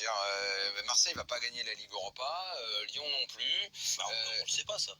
dire, Marseille va pas gagner la Ligue Europa, Lyon non plus. Bah, on le sait pas ça.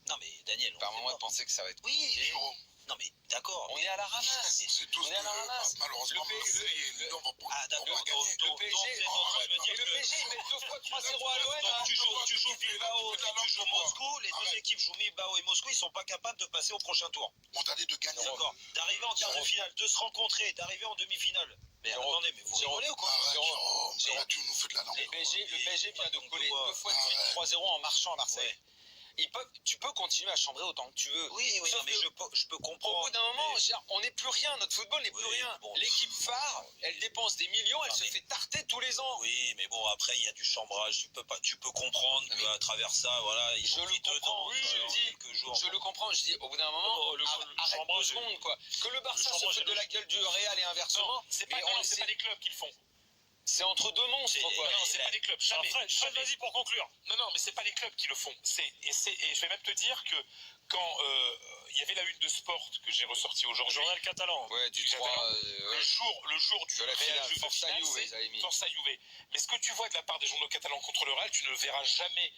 Non mais Daniel, on Permets-moi de penser que ça va être oui, non mais d'accord. On est à la ramasse. C'est tout ce que malheureusement Marseille ne va pas gagner. Le PSG, ils mettent 2 fois 3-0 à l'OM. Tu joues Bilbao, tu joues Moscou, les deux équipes jouent Bilbao et Moscou, ils sont pas capables de passer au prochain tour. On t'a dit de gagner. D'accord. D'arriver en quart de finale, de se rencontrer, d'arriver en demi-finale. Mais attendez, mais vous rigolez ou quoi? Là, tu nous fais de la langue. Le PSG vient de coller 2 fois de suite 3-0 en marchant à Marseille. Tu peux continuer à chambrer autant que tu veux. Oui, non, mais je peux comprendre. Au bout d'un moment, on n'est plus rien, notre football n'est plus rien. Bon. L'équipe phare, elle dépense des millions, elle se fait tarter tous les ans. Oui, mais bon, après, il y a du chambrage. Tu peux comprendre qu'à travers ça, voilà, ils ont pris dedans. Oui, je le comprends. Je dis, au bout d'un moment, arrête 2 secondes, quoi. Que le Barça se foute de la gueule du Real et inversement. C'est pas les clubs qui le font. C'est entre deux monstres, quoi. Non, c'est pas les clubs. Jamais. Fred, vas-y pour conclure. Non, mais c'est pas les clubs qui le font. Et je vais même te dire que quand il y avait la une de Sport que j'ai ressortie aujourd'hui. Journal catalan. Ouais, du 3. Le jour du de la finale, Forza Juve. Mais ce que tu vois de la part des journaux catalans contre le Real, tu ne le verras jamais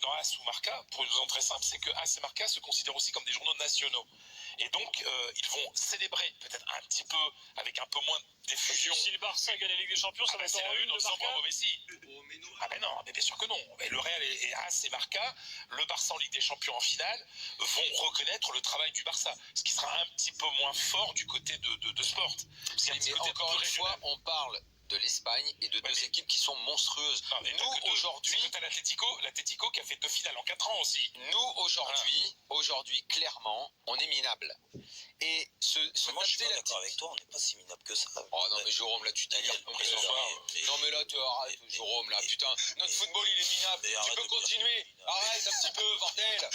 dans AS ou Marca, pour une raison très simple, c'est que AS et Marca se considèrent aussi comme des journaux nationaux. Et donc, ils vont célébrer, peut-être un petit peu, avec un peu moins d'effusion. Si le Barça gagne la Ligue des Champions, ça va être la une, de on s'en Marca. va Messi. Ah ben non, mais bien sûr que non. Mais le Real et AS et Marca, le Barça en Ligue des Champions en finale, vont reconnaître le travail du Barça. Ce qui sera un petit peu moins fort du côté de Sport. Parce qu'il y a un petit Mais côté encore une fois, on parle de l'Espagne et de deux équipes qui sont monstrueuses. Nous, aujourd'hui... Tu as l'Atlético qui a fait 2 finales en 4 ans aussi. Nous, aujourd'hui, clairement, on est minable. Et Moi, je suis pas d'accord avec toi, on n'est pas si minable que ça. Oh non, mais Jérôme, là, tu t'énerves. Non, mais là, tu arrêtes, Jérôme, là, putain. Notre football, il est minable. Tu peux continuer. Arrête un petit peu, bordel.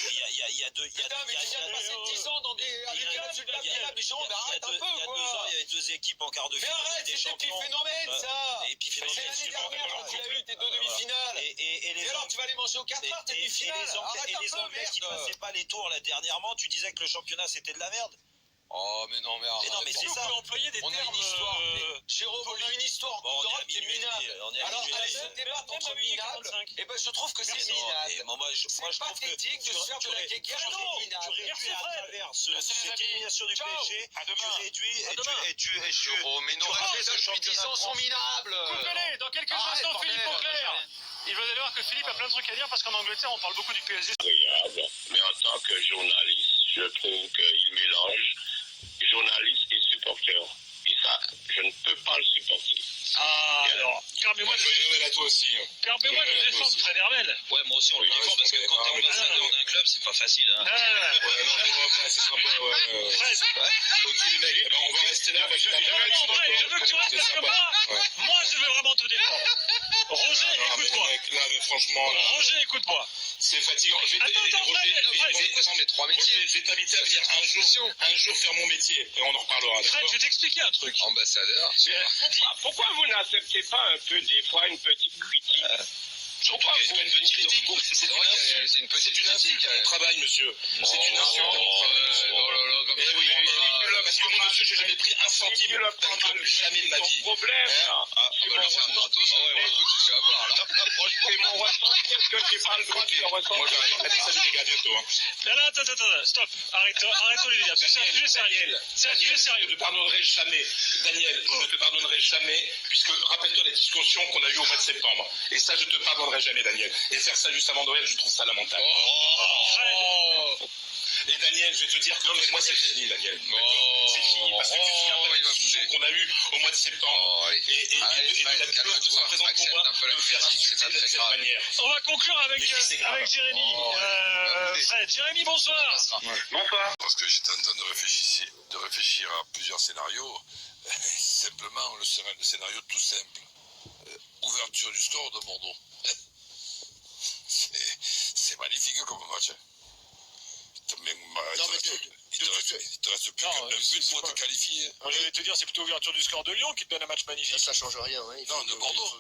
Il y a deux... Putain, mais tu viens de passer 10 ans dans des résultats minables. Mais Jérôme, arrête un peu, quoi. Il y a 2 ans, il y avait 2 équipes en quart de Mais finale arrête, des c'est champions. épiphénomène, ça. C'est l'année dernière quand tu as eu tes 2 demi-finales. Et alors, tu vas aller manger au 4 heures, tes demi-finales. Et les Anglais qui passaient pas les tours là dernièrement, tu disais que le championnat c'était de la merde. Oh, mais non, mais arrête. Mais c'est ça. Employer des on a une histoire. Jérôme, on a une histoire. Bon, D'Europe qui est minable. Alors, à ce débat entre minables, eh ben, je trouve que c'est minable. Moi, je trouve que pathétique de se faire de la guéguerre contre minable. tu réduis à travers cette élimination du PSG, tu réduis et tu Jérôme, mais nos rêves depuis 10 ans sont minables. Coupez-les, dans quelques instants, Philippe Auclair. Il va aller voir que Philippe a plein de trucs à dire parce qu'en Angleterre, on parle beaucoup du PSG. Agréable, mais en tant que journaliste, je trouve qu'il mélange journaliste et supporter. Et ça, je ne peux pas le supporter. Ah, alors, permets-moi à toi aussi. de défendre Fred Hermel. Ouais, moi aussi on le défend parce que quand t'es ambassadeur d'un club, c'est pas facile. Hein. C'est sympa, Fred, ok les mecs, on va rester là. je veux que tu restes là comme ça. Moi, je veux vraiment te défendre. Roger, écoute-moi. Là, mais franchement, Roger, écoute-moi. c'est fatigant. Fred, Je vais t'inviter à venir un jour faire mon métier et on en reparlera. Fred, je vais t'expliquer un truc. Ambassadeur. Pourquoi vous n'acceptez pas un peu des fois une petite critique? Surtout qu'il y a une petite critique. C'est une petite insulte à mon travail, monsieur. C'est une insulte à mon travail, monsieur. Eh oui, parce que moi, monsieur, j'ai jamais pris un centime d'un club, jamais de ma vie. Problème. On va leur faire un gratos. Écoute, tu vas voir, là. C'est mon ressenti. Est-ce que j'ai pas le droit de le ressentir? Moi, j'arrête. Salut les gars, à bientôt. Là, attends, stop. Arrête-toi les délires. C'est un sujet sérieux. C'est un sujet sérieux. Je ne te pardonnerai jamais, Daniel, je ne te pardonnerai jamais, puisque rappelle-toi la discussion qu'on a eue au mois de septembre. Et ça, je te pardonnerai jamais, Daniel. Et faire ça juste avant Noël, je trouve ça lamentable. Et Daniel, je vais te dire que moi, c'est fini, Daniel. C'est fini, parce que tu te souviens pas de la discussion qu'on a eue au mois de septembre. Et de la douleur que ça représente pour moi de me faire insulter de cette manière. On va conclure avec Jérémy. Fred, Jérémy, bonsoir. Bonsoir. Parce que j'étais en train de réfléchir à plusieurs scénarios. Simplement, le scénario tout simple. Ouverture du score de Bordeaux. C'est magnifique comme match. Il te reste plus qu'un but pour te qualifier. Moi, j'allais te dire, c'est plutôt l'ouverture du score de Lyon qui te donne un match magnifique. Ça change rien. Hein. Non, de Bordeaux.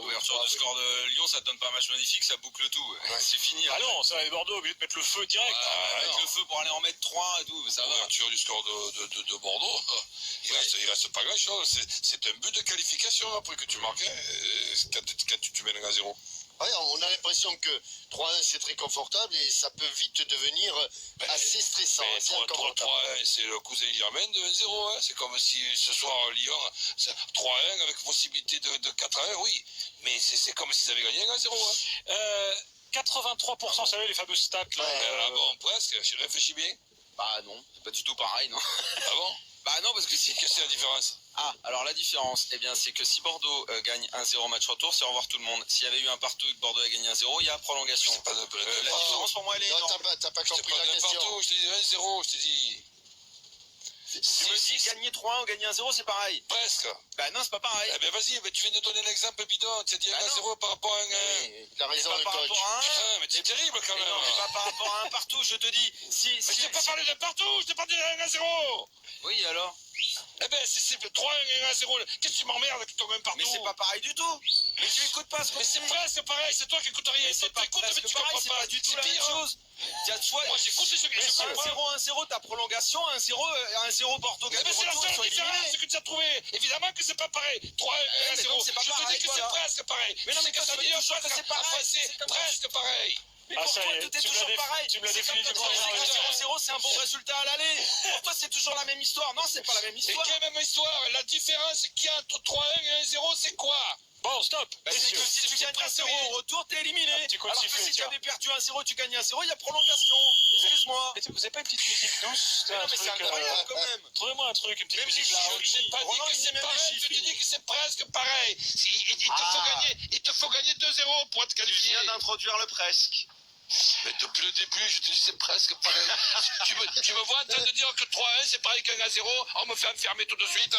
Ouverture du score de Lyon, ça te donne pas un match magnifique, ça boucle tout. C'est fini. Ah non, ça va, Bordeaux, au lieu de mettre le feu direct. Avec le feu pour aller en mettre 3 et tout, ça va. L'ouverture du score de Bordeaux, il reste pas grand chose. C'est un but de qualification après que tu marques quand tu mènes 1-0. Ouais, on a l'impression que 3-1 c'est très confortable et ça peut vite devenir assez stressant, assez inconfortable. 3-1, c'est le cousin germain de 1-0. Hein. C'est comme si ce soir Lyon, 3-1 avec possibilité de 4-1, oui. Mais c'est comme s'ils avaient gagné 1-0. Hein. 83%, vous savez, les fameuses stats. Là, Ah bon, presque, je réfléchis bien. Bah non, c'est pas du tout pareil, non. Ah bon? Bah non, parce que si... Qu'est-ce que c'est la différence? Ah, alors la différence, eh bien, c'est que si Bordeaux gagne 1-0 match retour, c'est au revoir tout le monde. S'il y avait eu un partout et que Bordeaux a gagné 1-0, il y a prolongation. C'est pas de la différence pour moi, elle est Non, énorme. t'as pas Je t'ai compris pas la dit question. partout, je t'ai dit 1-0, je t'ai dit... Tu me dis gagner 3-1 ou gagner 1-0, c'est pareil. Presque. Bah non, c'est pas pareil. Eh ben vas-y, tu viens de donner l'exemple bidon, tu as dit 1-0 par rapport à 1-1. Il a raison, Pas le par coach. rapport à 1. Putain, mais c'est terrible quand même. Non, mais pas par rapport à un partout, je te dis. Mais je t'ai pas parlé de partout, je t'ai pas dit 1-0. Oui, alors. Eh ben, c'est 3-1 et 1-0. Qu'est-ce que tu m'emmerdes avec ton même partout? Mais c'est pas pareil du tout. Mais tu écoutes pas ce qu'on Mais c'est presque pareil, c'est toi qui écoutes rien. Mais c'est pas T'écoutes, mais presque tu pareil, comprends c'est pas. pas du tout C'est la même pire. chose. Tiens, toi, Moi, j'écoute ce que mais je c'est comprends. 1-0, ta prolongation, 1-0 Bordeaux Eh gagne ben, c'est la retour, ils seule sont différence éliminés. que tu as trouvé. Évidemment que c'est pas pareil. 3-1 et mais 1-0. donc, c'est pas Je te pareil, dis que voilà. c'est presque pareil. Mais non, mais quand ça veut dire que c'est pareil, C'est presque pareil. Mais Ah, pour ça toi, y est, tout est tu me toujours l'as pareil. tu me l'as C'est comme définitivement quand tu dis raison. que 0-0, c'est un bon résultat à l'aller. Pour toi, c'est toujours la même histoire. Non, c'est pas la même Et histoire. quelle même histoire? La différence qu'il y a entre 3-1 et 1-0, c'est quoi? Bon, stop. Bah, c'est messieurs. que si tu gagnes 1-0 au retour, t'es éliminé. petit coup de Alors que sifflet, si tu tiens. avais perdu 1-0, tu gagnes 1-0, il y a prolongation. Excuse-moi. Mais vous avez pas une petite musique douce? Mais non, mais c'est incroyable quand même. Trouvez-moi un truc, une petite Même les musique là. chiffres, je n'ai pas dit Roland, que il dit c'est même pareil, les je te chiffres. dis que c'est presque pareil. Il te faut gagner 2-0 pour être Tu qualifié. viens d'introduire le presque. Mais depuis le début, je te dis c'est presque pareil. tu me vois en train de dire que 3-1 c'est pareil qu'un 1-0, on me fait enfermer tout de suite.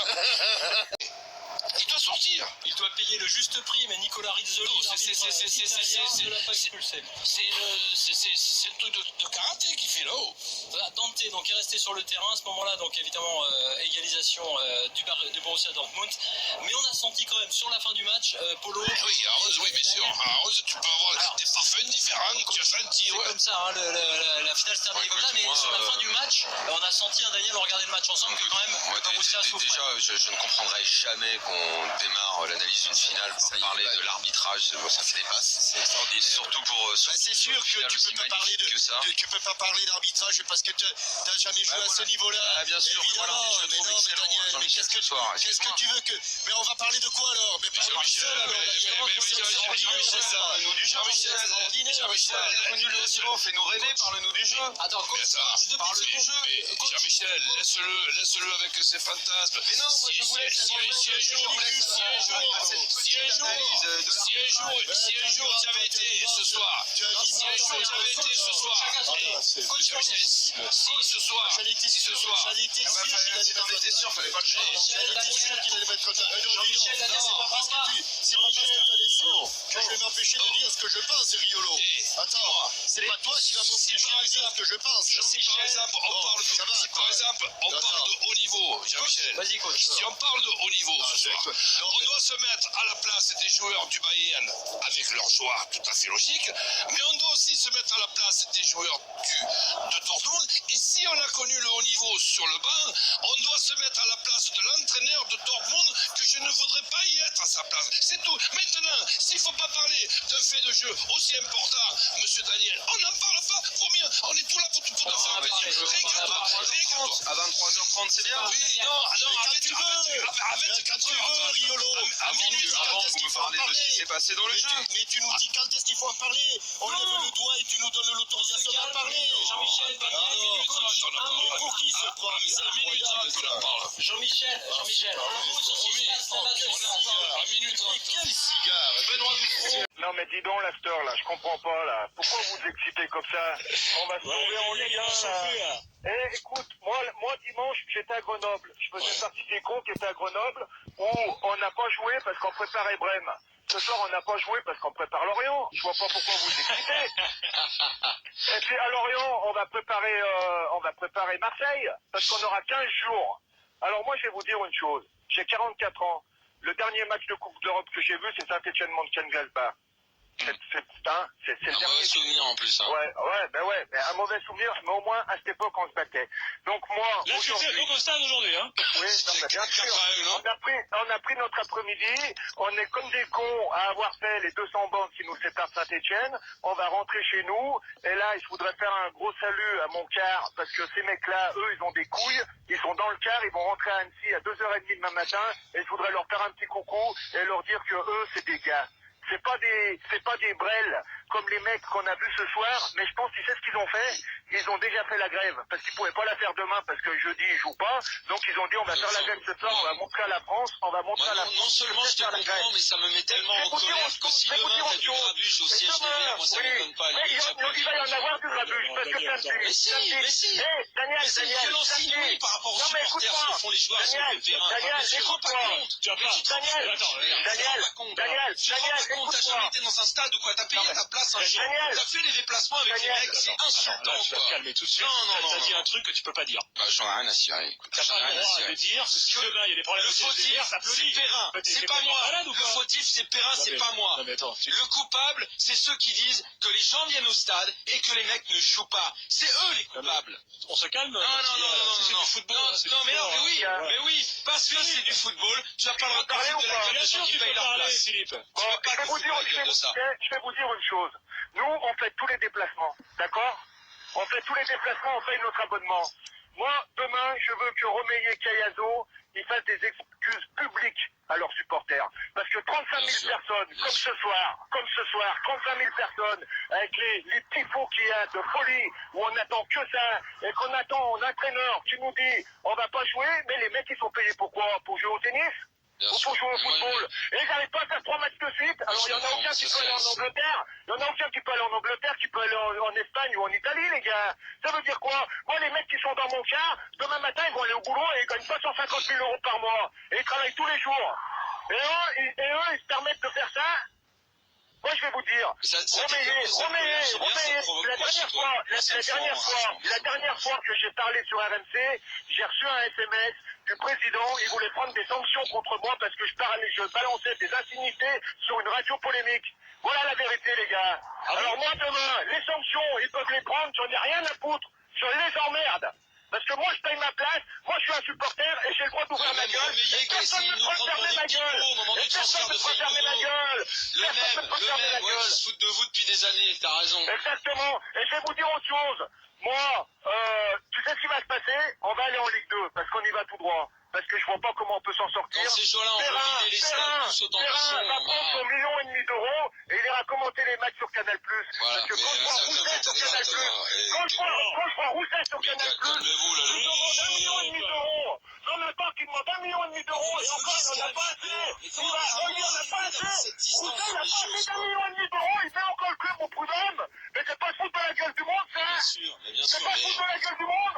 Il doit sortir. Il doit payer le juste prix, mais Nicolas Rizzoli, Non, ne l'a pas expulsé. C'est un truc de karaté qu'il fait là-haut. Voilà, Dante donc, est resté sur le terrain à ce moment-là, donc évidemment égalisation du Borussia Dortmund. Mais on a senti quand même sur la fin du match, Polo. Oui, à 11, oui, bien sûr. À 11, tu peux avoir des parfums différents. Tu as senti, C'est ouais. comme ça, hein, la finale se termine comme ça, mais sur la fin du match, on a senti, Daniel, on regardait le match ensemble, que quand même le Borussia souffrait. Déjà, je ne comprendrai jamais qu'on démarre l'analyse d'une finale pour parler de l'arbitrage. Ça me dépasse. C'est extraordinaire. Surtout pour C'est sûr que tu peux pas parler d'arbitrage parce que t'as jamais joué à ce niveau-là. Ah, bien sûr, mais voilà, Évidemment, je le mais trouve non, mais excellent, Daniel, mais Jean-Michel, qu'est-ce que ce soir, tu veux que... Mais on va parler de quoi alors? Mais parle tout seul alors, Jean-Michel, fais-nous rêver, parle-nous du jeu. Attends, Parle du jeu. Jean-Michel, laisse-le avec ses fantasmes. Mais non, moi je vous laisse. Si un jour tu avais été ce soir, si ce soir, T'es sûr, fallait pas le changer. Jean-Michel, Daniel, c'est pas parce que c'est pas parce que t'as des sourds que je vais m'empêcher de dire ce que je pense, c'est Riolo. Attends, c'est pas toi qui vas m'empêcher de dire ce que je pense. si par exemple on parle de haut niveau, Jean-Michel, Vas-y, coach. si on parle de haut niveau ce soir, on doit se mettre à la place des joueurs du Bayern avec leurs joueurs tout à fait logiques, mais on doit aussi se mettre à la place des joueurs de Dortmund. Et si on a connu le haut niveau sur le banc, on doit se mettre à la place de l'entraîneur de Dortmund, que je ne voudrais pas y être à sa place. C'est tout. Maintenant, s'il ne faut pas parler d'un fait de jeu aussi important, monsieur Daniel, on n'en parle pas. Promis, on est tout là pour te faire plaisir. À 23h30, c'est bien. Oui, non, Quand tu veux, Riolo. Avant, vous me parlez de ce qui s'est passé dans le jeu. Mais tu nous dis quand est-ce qu'il faut en parler. On lève le doigt et tu nous donnes l'autorisation d'en parler. Jean-Michel, Daniel, Mais pour qui se prend? Mais c'est incroyable. Jean-Michel, un mot sur ce qui se passe là-bas. Mais quel cigare. Non mais dis donc l'after là, je comprends pas là. Pourquoi vous vous excitez comme ça? On va se trouver en Ligue 1 là. Eh écoute, moi dimanche j'étais à Grenoble. Je faisais partie des cons qui étaient à Grenoble où on n'a pas joué parce qu'on préparait Brême. ce soir, on n'a pas joué parce qu'on prépare Lorient. Je vois pas pourquoi vous vous excitez. Et puis à Lorient, on va préparer Marseille parce qu'on aura 15 jours. Alors moi, je vais vous dire une chose. J'ai 44 ans. Le dernier match de Coupe d'Europe que j'ai vu, c'est Saint-Etienne-Mönchengladbach. C'est le Un mauvais souvenir en plus. Hein. Ouais, mais un mauvais souvenir, mais au moins à cette époque on se battait. Donc moi, là tu fais donc au stade aujourd'hui, hein. Oui, non, mais bien sûr. On a pris notre après-midi, on est comme des cons à avoir fait les 200 bandes qui nous séparent de Saint-Etienne. On va rentrer chez nous, et là je voudrais faire un gros salut à mon car, parce que ces mecs-là, eux, ils ont des couilles, ils sont dans le car, ils vont rentrer à Annecy à 2h30 demain matin, et je voudrais leur faire un petit coucou et leur dire que eux, c'est des gars. C'est pas des brels comme les mecs qu'on a vus ce soir, mais je pense qu'ils savent ce qu'ils ont fait. Ils ont déjà fait la grève parce qu'ils pouvaient pas la faire demain parce que jeudi ils jouent pas. Donc ils ont dit on va faire la grève ce soir, on va montrer à la France, on va montrer à la France. Non seulement je te comprends, mais ça me met tellement en colère que si demain t'as du grabuge au siège des Verts, moi ça m'étonne pas. Il va y en avoir du grabuge parce que mais si, Daniel, c'est une violence inouïe par rapport aux supporters qui font les joueurs sur le terrain. Daniel, écoute-moi. Daniel, t'as jamais été dans un stade ou quoi? T'as payé ta place un jour. T'as fait les déplacements avec les mecs, c'est insultant. Tu vas te calmer tout de suite. Non. T'as dit un truc que tu peux pas dire. Bah, j'en ai rien à cirer. T'as pas le droit de dire que si demain il y a des problèmes. Le fautif, c'est Perrin. C'est pas moi. Le fautif, c'est Perrin, c'est pas moi. Le coupable, c'est ceux qui disent que les gens viennent au stade et que les mecs ne jouent pas. C'est eux les coupables. On se calme. Non. C'est du football. Non, mais oui, parce que c'est du football. Tu vas pas le reparler de la gueule de ceux qui payent leur place. Philippe. Tu veux pas qu'on se la gueule de ça. Je vais vous dire une chose. Nous, on fait tous les déplacements, d'accord? On fait tous les déplacements, on paye notre abonnement. Moi, demain, je veux que Romeyer et Cayazo, ils fassent des excuses publiques à leurs supporters. Parce que 35 000 personnes, comme ce soir, 35 000 personnes, avec les tifos qu'il y a de folie, où on n'attend que ça, et qu'on attend un entraîneur qui nous dit, on va pas jouer, mais les mecs, ils sont payés pour quoi? Pour jouer au tennis? Ou pour jouer au football. Et ils n'arrivent pas à faire 3 matchs de suite. Alors il y en a aucun qui peut aller en Angleterre. Il y en a aucun qui peut aller en Angleterre, qui peut aller en Espagne ou en Italie, les gars. Ça veut dire quoi? Moi, les mecs qui sont dans mon car, demain matin, ils vont aller au boulot et ils gagnent pas 150 000 euros par mois. Et ils travaillent tous les jours. Et eux, ils se permettent de faire ça. Moi, je vais vous dire, Romeyer, la dernière fois que j'ai parlé sur RMC, j'ai reçu un SMS du président, il voulait prendre des sanctions contre moi parce que je balançais des insignités sur une radio polémique. Voilà la vérité, les gars. Alors moi, demain, les sanctions, ils peuvent les prendre, j'en ai rien à foutre, je les emmerde. Parce que moi, je paye ma place, moi, je suis un supporter et j'ai le droit d'ouvrir ma gueule. Et personne ne peut fermer ma gueule. Et personne ne peut fermer ma gueule. Le même, qui se fout de vous depuis des années, t'as raison. Exactement. Et je vais vous dire autre chose. Moi, tu sais ce qui va se passer? On va aller en Ligue 2 parce qu'on y va tout droit. Parce que je vois pas comment on peut s'en sortir. Dans ces jours-là, on peut vider les stades tous autant qu'ils sont. Perrin va prendre son 1,5 million d'euros et il ira commenter les matchs sur Canal+. Voilà, parce que quand je vois Rousset sur Canal+, quand je vois Rousset sur Canal+, il demande 1,5 million d'euros. J'en ai pas qui demande 1,5 million d'euros et encore, il n'en a pas assez. Il n'en a pas assez. Rousset, il n'a pas assez d'1,5 million d'euros. Il fait encore le club au prud'homme. Mais c'est pas se foutre de la gueule du monde, ça. Bien sûr, mais bien sûr. C'est pas se foutre de la gueule du monde.